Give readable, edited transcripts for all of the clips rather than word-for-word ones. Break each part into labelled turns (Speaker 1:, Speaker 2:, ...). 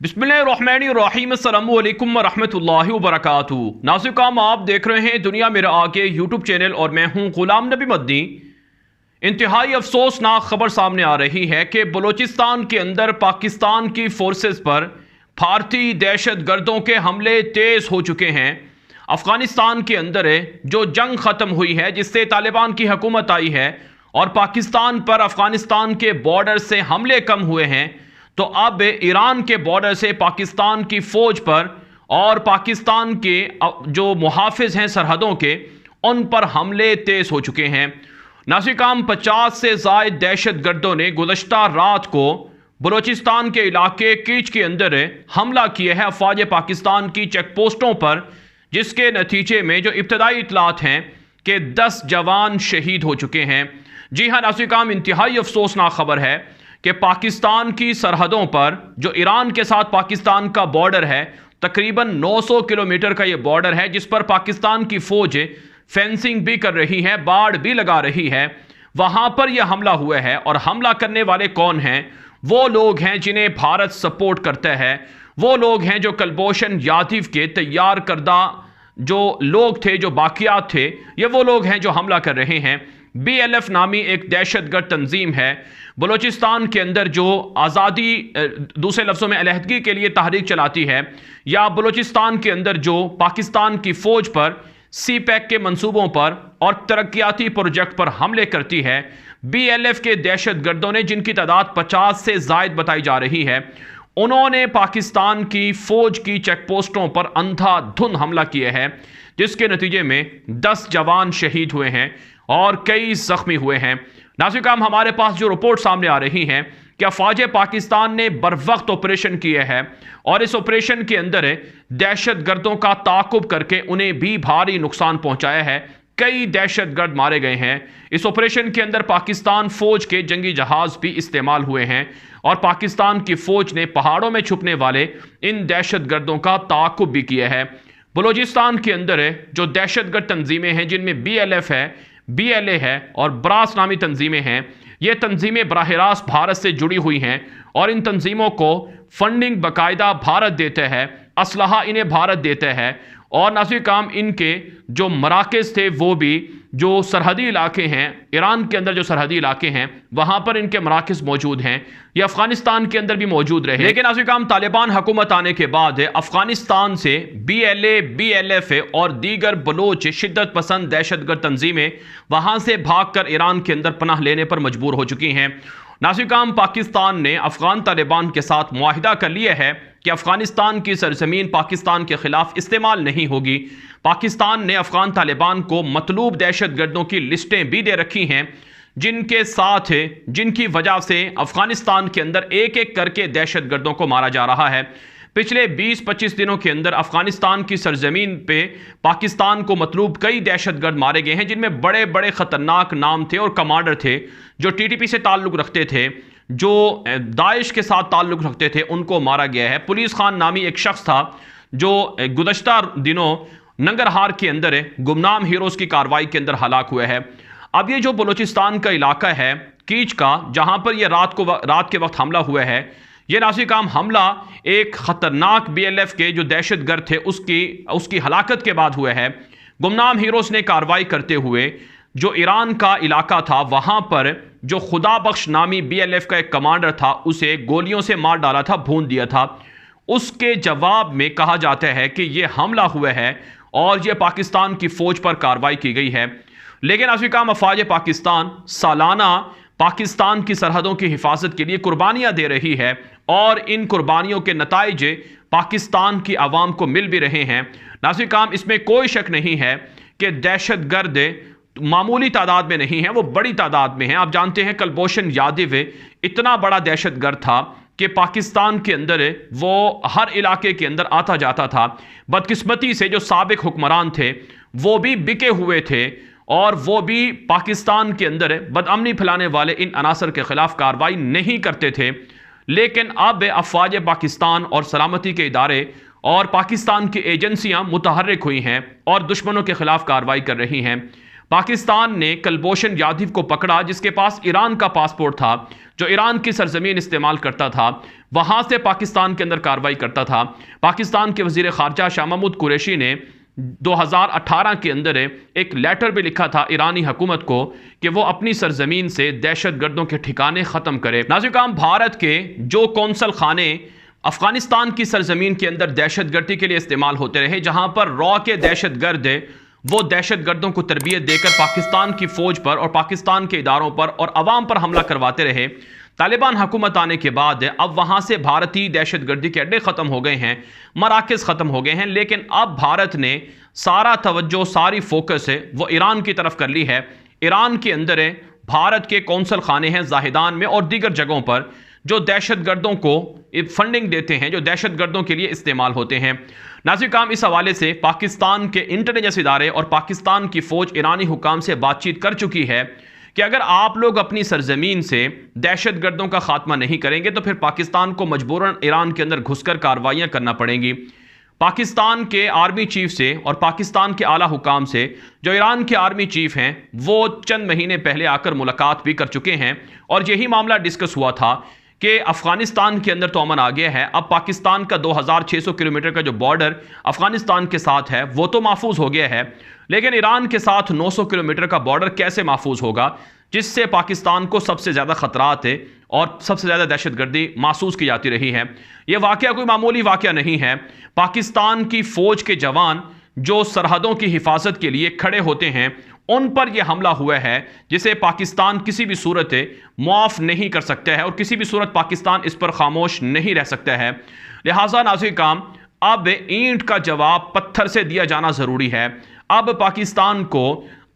Speaker 1: बिस्मिल्लाहिर्रहमानिर्रहीम अस्सलामु अलैकुम वरहमतुल्लाहि वबरकातुहू। नाज़िर, आप देख रहे हैं दुनिया मेरा आगे यूट्यूब चैनल और मैं हूं गुलाम नबी मदनी। इंतहाई अफसोसनाक खबर सामने आ रही है कि बलूचिस्तान के अंदर पाकिस्तान की फोर्सेस पर भारतीय दहशत गर्दों के हमले तेज हो चुके हैं। अफगानिस्तान के अंदर जो जंग ख़त्म हुई है, जिससे तालिबान की हुकूमत आई है और पाकिस्तान पर अफगानिस्तान के बॉर्डर से हमले कम हुए हैं, तो अब ईरान के बॉर्डर से पाकिस्तान की फौज पर और पाकिस्तान के जो मुहाफिज हैं सरहदों के, उन पर हमले तेज हो चुके हैं। नासिकाम 50 से ज़ायद दहशत गर्दों ने गुज़श्ता रात को बलूचिस्तान के इलाके कीच के अंदर हमला किया है अफवाज पाकिस्तान की चेक पोस्टों पर, जिसके नतीजे में जो इब्तदाई इतलात हैं कि 10 जवान शहीद हो चुके हैं। जी हाँ नासिकाम, इंतहाई अफसोसनाक खबर है कि पाकिस्तान की सरहदों पर जो ईरान के साथ पाकिस्तान का बॉर्डर है, तकरीबन 900 किलोमीटर का ये बॉर्डर है, जिस पर पाकिस्तान की फौज फेंसिंग भी कर रही है, बाड़ भी लगा रही है। वहां पर यह हमला हुआ है और हमला करने वाले कौन हैं? वो लोग हैं जिन्हें भारत सपोर्ट करता है। वो लोग हैं जो कुलभूषण जाधव के तैयार करदा जो लोग थे, जो बाकियात थे, ये वो लोग हैं जो हमला कर रहे हैं। BLF नामी एक दहशतगर्द तंजीम है बलूचिस्तान के अंदर जो आज़ादी, दूसरे लफ्ज़ों में अलहदगी के लिए तहरीक चलाती है, या बलूचिस्तान के अंदर जो पाकिस्तान की फ़ौज पर CPEC के मंसूबों पर और तरक्याती प्रोजेक्ट पर हमले करती है। BLF के दहशतगर्दों ने, जिनकी तादाद 50 से ज़ायद बताई जा रही है, उन्होंने पाकिस्तान की फ़ौज की चेक पोस्टों पर अंधाधुंध हमला किया है, जिसके नतीजे में 10 जवान शहीद हुए हैं और कई जख्मी हुए हैं। नाज़िर, हमारे पास जो रिपोर्ट सामने आ रही हैं कि अफवाज पाकिस्तान ने बरवक्त ऑपरेशन किया है और इस ऑपरेशन के अंदर दहशत गर्दों का ताक़ुब करके उन्हें भी भारी नुकसान पहुंचाया है। कई दहशत गर्द मारे गए हैं। इस ऑपरेशन के अंदर पाकिस्तान फौज के जंगी जहाज भी इस्तेमाल हुए हैं और पाकिस्तान की फौज ने पहाड़ों में छुपने वाले इन दहशत गर्दों का ताक़ुब भी किया है। बलूचिस्तान के अंदर जो दहशतगर्द तंजीमें हैं, जिनमें BLF है, BLA है और ब्रास नामी तंजीमें हैं, ये तंजीमें बराह रास्त भारत से जुड़ी हुई हैं और इन तंजीमों को फंडिंग बाकायदा भारत देता है, असलहा इन्हें भारत देता है। और नासिर काम, इनके जो मराकज़ थे वो भी जो सरहदी इलाके हैं, ईरान के अंदर जो सरहदी इलाके हैं, वहाँ पर इनके मराकज़ मौजूद हैं। ये अफ़गानिस्तान के अंदर भी मौजूद रहे, लेकिन नासिर काम, तालिबान हुकूमत आने के बाद अफ़गानिस्तान से BLA, BLF और दीगर बलोच शिद्दत पसंद दहशतगर्द तंजीमें वहाँ से भाग कर ईरान के अंदर पनाह लेने पर मजबूर हो चुकी हैं। नासिर काम, पाकिस्तान ने अफ़गान तालिबान के साथ मुआहिदा कर लिया है कि अफ़गानिस्तान की सरजमीन पाकिस्तान के ख़िलाफ़ इस्तेमाल नहीं होगी। पाकिस्तान ने अफ़गान तालिबान को मतलूब दहशत गर्दों की लिस्टें भी दे रखी हैं, जिनके साथ जिनकी वजह से अफ़गानिस्तान के अंदर एक एक करके दहशत गर्दों को मारा जा रहा है। पिछले 20-25 दिनों के अंदर अफ़गानिस्तान की सरजमीन पे पाकिस्तान को मतलूब कई दहशतगर्द मारे गए हैं, जिनमें बड़े बड़े ख़तरनाक नाम थे और कमांडर थे जो TTP से ताल्लुक़ रखते थे, जो दाइश के साथ ताल्लुक़ रखते थे, उनको मारा गया है। पुलिस खान नामी एक शख्स था जो गुज़श्ता दिनों नंगरहार के अंदर गुमनाम हीरोज़ की कार्रवाई के अंदर हलाक हुआ है। अब ये जो बलूचिस्तान का इलाका है कीच का, जहाँ पर यह रात के वक्त हमला हुआ है, ये नासिर काम हमला एक ख़तरनाक BLF के जो दहशत गर्द थे उसकी हलाकत के बाद हुआ है। गुमनाम हीरोज़ ने कार्रवाई करते हुए जो ईरान का इलाका था, वहाँ पर जो खुदा बख्श नामी BLF का एक कमांडर था, उसे गोलियों से मार डाला था, भून दिया था। उसके जवाब में कहा जाता है कि यह हमला हुआ है और यह पाकिस्तान की फ़ौज पर कार्रवाई की गई है। लेकिन नासिर काम, अफवाज पाकिस्तान सालाना पाकिस्तान की सरहदों की हिफाजत के लिए कुर्बानियाँ दे रही है और इन कुर्बानियों के नताइज पाकिस्तान की आवाम को मिल भी रहे हैं। नासिर काम, इसमें कोई शक नहीं है कि दहशत गर्द मामूली तादाद में नहीं है, वो बड़ी तादाद में है। आप जानते हैं कुलभूषण जाधव इतना बड़ा दहशत गर्द था कि पाकिस्तान के अंदर वो हर इलाके के अंदर आता जाता था। बदकिस्मती से जो साबिक हुक्मरान थे वो भी बिके हुए थे और वो भी पाकिस्तान के अंदर बदअमनी फैलाने वाले इन अनासर के ख़िलाफ़ कार्रवाई नहीं करते थे। लेकिन अब अफवाज पाकिस्तान और सलामती के इदारे और पाकिस्तान की एजेंसियां मुतहर्रिक हुई हैं और दुश्मनों के ख़िलाफ़ कार्रवाई कर रही हैं। पाकिस्तान ने कुलभूषण जाधव को पकड़ा, जिसके पास ईरान का पासपोर्ट था, जो ईरान की सरजमीन इस्तेमाल करता था, वहां से पाकिस्तान के अंदर कार्रवाई करता था। पाकिस्तान के वजीर खारजा शाह महमूद कुरैशी ने 2018 के अंदर एक लेटर भी लिखा था ईरानी हुकूमत को कि वो अपनी सरजमीन से दहशतगर्दों के ठिकाने ख़त्म करे। नाज़रीन, भारत के जो कौंसल खाने अफगानिस्तान की सरजमीन के अंदर दहशतगर्दी के लिए इस्तेमाल होते रहे, जहां पर रॉ के दहशतगर्द वो दहशतगर्दों को तरबियत देकर पाकिस्तान की फ़ौज पर और पाकिस्तान के इदारों पर और अवाम पर हमला करवाते रहे, तालिबान हुकूमत आने के बाद अब वहां से भारतीय दहशतगर्दी के अड्डे ख़त्म हो गए हैं, मराकज़ ख़त्म हो गए हैं। लेकिन अब भारत ने सारा तवज्जो, सारी फोकस वो ईरान की तरफ कर ली है। ईरान के अंदर भारत के कौंसल खाने हैं जाहिदान में और दीगर जगहों पर, जो दहशतगर्दों को फंडिंग देते हैं, जो दहशतगर्दों के लिए इस्तेमाल होते हैं। नाज़रीन, इस हवाले से पाकिस्तान के इंटेलिजेंस इदारे और पाकिस्तान की फ़ौज ईरानी हुकाम से बातचीत कर चुकी है कि अगर आप लोग अपनी सरजमीन से दहशतगर्दों का खात्मा नहीं करेंगे तो फिर पाकिस्तान को मजबूरन ईरान के अंदर घुसकर कार्रवाइयाँ करना पड़ेंगी। पाकिस्तान के आर्मी चीफ से और पाकिस्तान के आला हुकाम से, जो ईरान के आर्मी चीफ हैं, वो चंद महीने पहले आकर मुलाकात भी कर चुके हैं और यही मामला डिस्कस हुआ था कि अफगानिस्तान के अंदर तो अमन आ गया है, अब पाकिस्तान का 2600 किलोमीटर का जो बॉर्डर अफगानिस्तान के साथ है वो तो महफूज हो गया है, लेकिन ईरान के साथ 900 किलोमीटर का बॉर्डर कैसे महफूज होगा, जिससे पाकिस्तान को सबसे ज़्यादा ख़तरात है और सबसे ज़्यादा दहशतगर्दी महसूस की जाती रही है। यह वाक़या कोई मामूली वाक़या नहीं है। पाकिस्तान की फ़ौज के जवान जो सरहदों की हिफाजत के लिए खड़े होते हैं, उन पर यह हमला हुआ है जिसे पाकिस्तान किसी भी सूरत मुआफ़ नहीं कर सकता है और किसी भी सूरत पाकिस्तान इस पर खामोश नहीं रह सकता है। लिहाजा नाज़रीन, अब ईंट का जवाब पत्थर से दिया जाना ज़रूरी है। अब पाकिस्तान को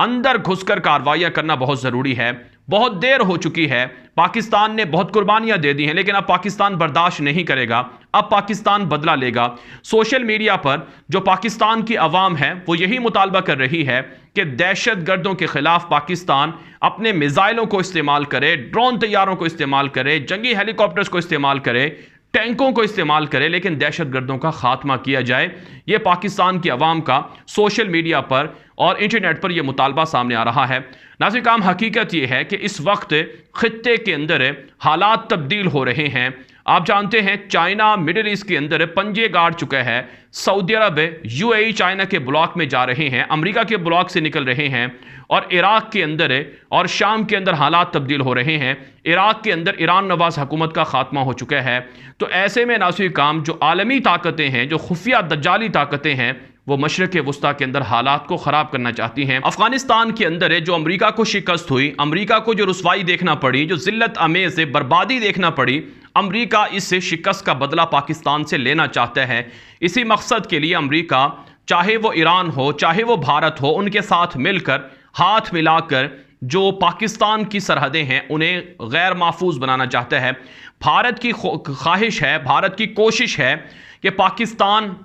Speaker 1: अंदर घुसकर कार्रवाइयाँ करना बहुत ज़रूरी है। बहुत देर हो चुकी है, पाकिस्तान ने बहुत कुर्बानियां दे दी हैं, लेकिन अब पाकिस्तान बर्दाश्त नहीं करेगा। अब पाकिस्तान बदला लेगा। सोशल मीडिया पर जो पाकिस्तान की आवाम है वो यही मुतालबा कर रही है कि दहशतगर्दों के खिलाफ पाकिस्तान अपने मिसाइलों को इस्तेमाल करे, ड्रोन तैयारों को इस्तेमाल करे, जंगी हेलीकॉप्टर्स को इस्तेमाल करे, टैंकों को इस्तेमाल करे, लेकिन दहशतगर्दों का खात्मा किया जाए। यह पाकिस्तान की आवाम का सोशल मीडिया पर और इंटरनेट पर यह मुतालबा सामने आ रहा है। नाज़रीन, हकीकत यह है कि इस वक्त खित्ते के अंदर हालात तब्दील हो रहे हैं। आप जानते हैं चाइना मिडिल ईस्ट के अंदर पंजे गाड़ चुका है। सऊदी अरब यूएई चाइना के ब्लॉक में जा रहे हैं, अमेरिका के ब्लॉक से निकल रहे हैं और इराक के अंदर और शाम के अंदर हालात तब्दील हो रहे हैं। इराक के अंदर ईरान नवाज हुकूमत का खात्मा हो चुका है। तो ऐसे में नाज़रीन, जो आलमी ताकतें हैं, जो खुफिया दज्जाली ताकतें हैं, वो मशरक़ वस्ता के अंदर हालात को ख़राब करना चाहती हैं। अफगानिस्तान के अंदर जो अमेरिका को शिकस्त हुई, अमेरिका को जो रुसवाई देखना पड़ी, जो ज़िल्लत अमेज़ बर्बादी देखना पड़ी, अमेरिका इस शिकस्त का बदला पाकिस्तान से लेना चाहता है। इसी मकसद के लिए अमेरिका, चाहे वो ईरान हो, चाहे वो भारत हो, उनके साथ मिलकर हाथ मिलाकर जो पाकिस्तान की सरहदें हैं उन्हें गैर महफूज बनाना चाहता है। भारत की ख्वाहिश है, भारत की कोशिश है कि पाकिस्तान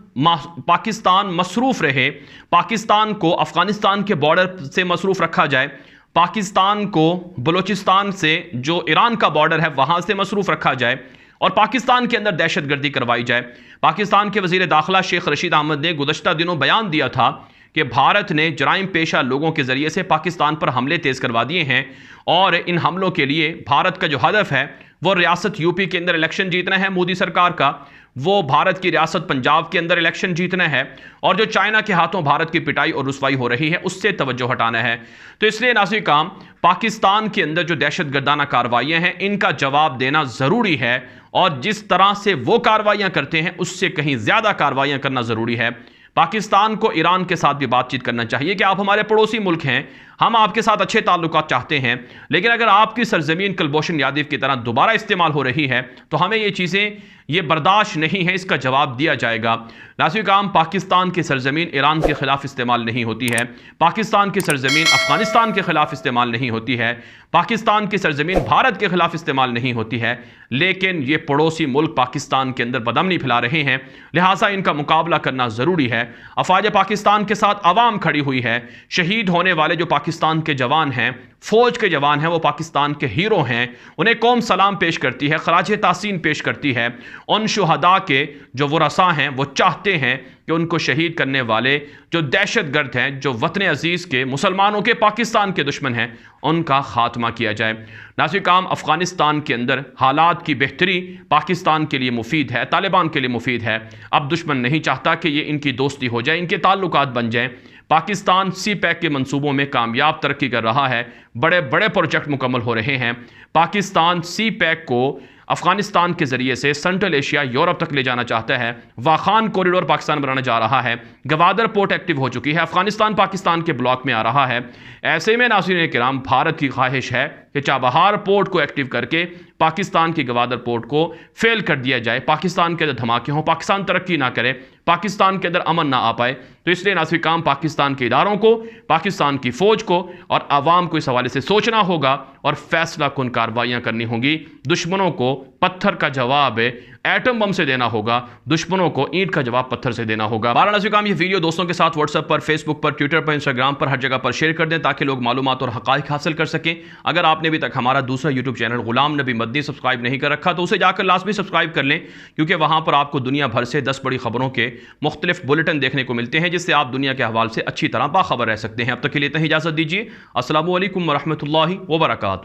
Speaker 1: मसरूफ़ रहे, पाकिस्तान को अफ़गानिस्तान के बॉर्डर से मसरूफ़ रखा जाए, पाकिस्तान को बलूचिस्तान से जो ईरान का बॉर्डर है वहाँ से मसरूफ़ रखा जाए और पाकिस्तान के अंदर दहशतगर्दी करवाई जाए। पाकिस्तान के वज़ीर दाखिला शेख रशीद अहमद ने गुज़श्ता दिनों बयान दिया था कि भारत ने जराइम पेशा लोगों के ज़रिए से पाकिस्तान पर हमले तेज़ करवा दिए हैं और इन हमलों के लिए भारत का जो हदफ है वो रियासत यूपी के अंदर इलेक्शन जीतना है मोदी सरकार का, वो भारत की रियासत पंजाब के अंदर इलेक्शन जीतना है और जो चाइना के हाथों भारत की पिटाई और रुसवाई हो रही है उससे तवज्जो हटाना है। तो इसलिए नाज़रीन, पाकिस्तान के अंदर जो दहशतगर्दाना कार्रवाइयाँ हैं इनका जवाब देना ज़रूरी है और जिस तरह से वो कार्रवाइयाँ करते हैं उससे कहीं ज़्यादा कार्रवाइयाँ करना ज़रूरी है। पाकिस्तान को ईरान के साथ भी बातचीत करना चाहिए कि आप हमारे पड़ोसी मुल्क हैं, हम आपके साथ अच्छे ताल्लुकात चाहते हैं, लेकिन अगर आपकी सरजमीन कुलभूषण जाधव की तरह दोबारा इस्तेमाल हो रही है तो हमें ये चीज़ें ये बर्दाश्त नहीं है, इसका जवाब दिया जाएगा। नाज़रीन, पाकिस्तान की सरजमीन ईरान के ख़िलाफ़ इस्तेमाल नहीं होती है, पाकिस्तान की सरजमीन अफ़गानिस्तान के ख़िलाफ़ इस्तेमाल नहीं होती है, पाकिस्तान की सरजमीन भारत के ख़िलाफ़ इस्तेमाल नहीं होती है, लेकिन ये पड़ोसी मुल्क पाकिस्तान के अंदर बदअमनी फैला रहे हैं, लिहाजा इनका मुकाबला करना ज़रूरी है। अफवाज पाकिस्तान के साथ अवाम खड़ी हुई है, शहीद होने वाले जो पाकिस्तान के जवान हैं फ़ौज के जवान हैं, वो पाकिस्तान के हीरो हैं, उन्हें कौम सलाम पेश करती है, खराज तासीन पेश करती है। उन शुहदा के जो वरसा हैं वो चाहते हैं कि उनको शहीद करने वाले जो दहशतगर्द हैं, जो वतन अजीज़ के, मुसलमानों के, पाकिस्तान के दुश्मन हैं, उनका खात्मा किया जाए। नाज़िर-ए-किराम, अफ़गानिस्तान के अंदर हालात की बेहतरी पाकिस्तान के लिए मुफीद है, तालिबान के लिए मुफीद है। अब दुश्मन नहीं चाहता कि ये इनकी दोस्ती हो जाए, इनके ताल्लुकात बन जाएं। पाकिस्तान सी पैक के मंसूबों में कामयाब तरक्की कर रहा है, बड़े बड़े प्रोजेक्ट मुकम्मल हो रहे हैं। पाकिस्तान सी पैक को अफगानिस्तान के जरिए से सेंट्रल एशिया, यूरोप तक ले जाना चाहता है। वाखान कॉरिडोर पाकिस्तान बनाने जा रहा है। गवादर पोर्ट एक्टिव हो चुकी है। अफगानिस्तान पाकिस्तान के ब्लॉक में आ रहा है। ऐसे में नाज़रीन-ए-किराम, भारत की ख्वाहिश है कि चाबहार पोर्ट को एक्टिव करके पाकिस्तान की गवादर पोर्ट को फेल कर दिया जाए, पाकिस्तान के अंदर धमाके हों, पाकिस्तान तरक्की ना करे, पाकिस्तान के अंदर अमन ना आ पाए। तो इसलिए नाज़रीन-ए-किराम, पाकिस्तान के इदारों को, पाकिस्तान की फ़ौज को और आवाम को इस हवाले से सोचना होगा और फैसला कुन कार्रवाइयाँ करनी होंगी। दुश्मनों को पत्थर का जवाब एटम बम से देना होगा, दुश्मनों को ईंट का जवाब पत्थर से देना होगा। नाज़रीन-ए-किराम, ये वीडियो दोस्तों के साथ व्हाट्सएप पर, फेसबुक पर, ट्विटर पर, इंस्टाग्राम पर, हर जगह पर शेयर कर दें ताकि लोग मालूमात और हक़ाइक़ हासिल कर सकें। अगर आपने अभी तक हमारा दूसरा YouTube channel Ghulam Nabi Madani subscribe नहीं कर रखा तो उसे जाकर लाजमी सब्सक्राइब कर लें, क्योंकि वहाँ पर आपको दुनिया भर से 10 बड़ी खबरों के मुख्तलिफ बुलेटिन देखने को मिलते हैं, जिससे आप दुनिया के अहवाल से अच्छी तरह बाखबर रह सकते हैं। अब तक के लिए इतना ही इजाज़त दीजिए। अस्सलामु अलैकुम व रहमतुल्लाहि व बरकातुहू।